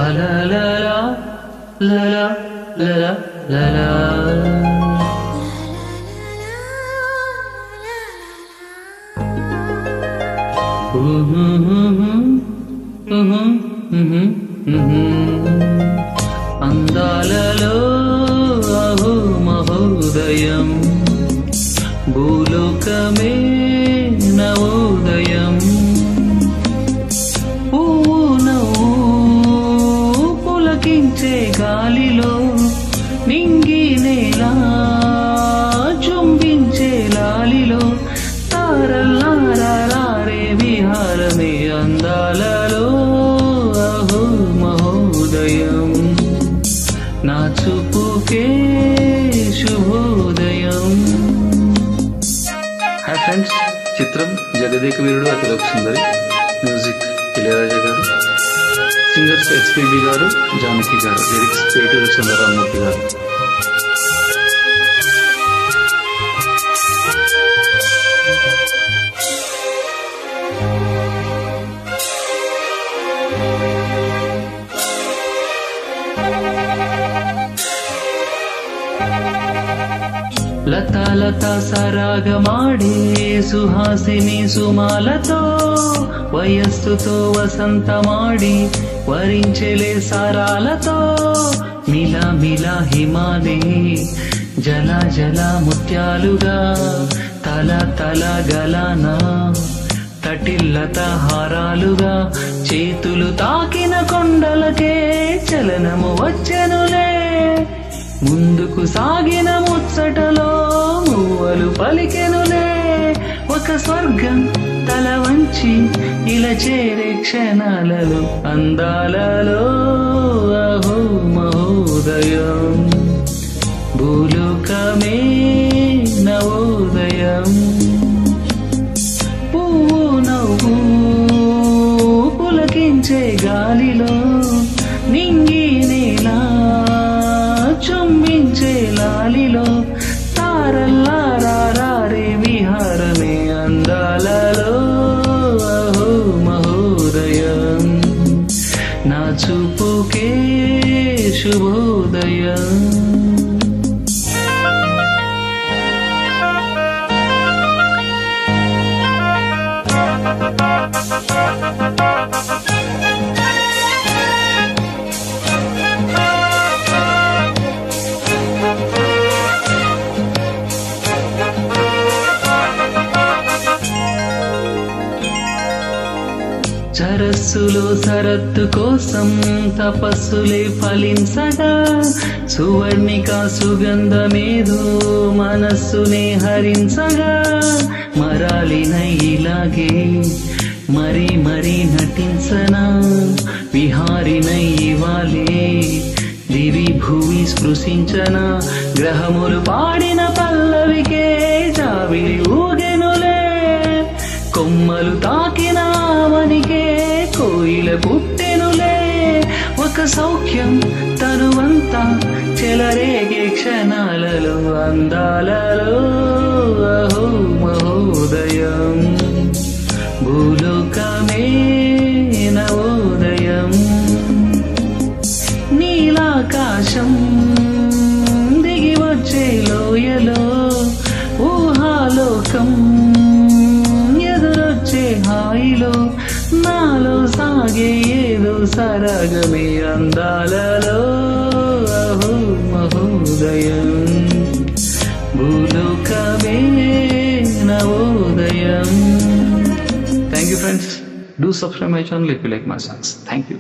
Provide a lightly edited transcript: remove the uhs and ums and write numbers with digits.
la la la la la la la la. అందాలలో అహో మహోదయం భూలోకమే నవోదయం పువ్వు నవ్వు పులకించే గాలిలో నింగి నేల చుంబించే లాలిలో తారల్లారే విహారమే అందాలలో అహో మహోదయం నా చూపుకే శుభోదయం. హాయ్ ఫ్రెండ్స్, చిత్రం జగదేక వీరుడు అతిలోక సుందరి. మ్యూజిక్ ఇళయరాజా గారు, సింగర్స్ ఎస్పీబీ గారు, జానకి గారు, లిరిక్స్ పేటూరి సుందరరామూర్తి గారు. లతా లతా సరాగమాడే సుహాసిని సుమాలతో వయస్సుతో వసంతమాడి వరించెలే సారాలతో మిలా మిలా హిమాలే జల జల ముత్యాలుగా తల తల గలానా తటిల్లత హారాలుగా చేతులు తాకిన కొండలకే చలనము వచ్చెనులే ముందుకు సాగిన ముచ్చటలో మువ్వలు పలికెనులే ఒక స్వర్గం తల వంచి ఇలా చేరే క్షణాలలో అందాలలో అహో మహోదయం భూలోకమే నవోదయం పువ్వు నవ్వు పులకించే గాలిలో నింగి నేల చుంబించే లాలిలో తారల్లారే విహారమే అందాలలో అహో మహోదయం నా చూపుకే శుభోదయం. సరస్సులో సరత్తు కోసం తపస్సులే ఫలించగా సువర్ణిక సుగంధమేదో మనస్సునే హరించగా మరాలినై ఇలాగే మరి మరి నటించనా విహారినై ఇవాలే దివి భూమి స్పృశించనా గ్రహములు పాడిన పల్లవికే జావిలి ఊగెనులే కొమ్మలు తాకిన ఆవనికే కోయిల పుట్టెనులే ఒక సౌఖ్యం తనువంతా చెలరేగే క్షణాలలో అందాలలో అహో మహోదయం భూలోకమే నవోదయం నీలాకాశం దిగి వచ్చే లోయలో ఊహాలోకం ఎదురొచ్చే హాయిలో నాలో సాగే ఏదో సరాగమే అందాలలో అహో మహోదయం భూలోకమే నవోదయం. Thank you friends. Do subscribe my channel if you like my songs. Thank you.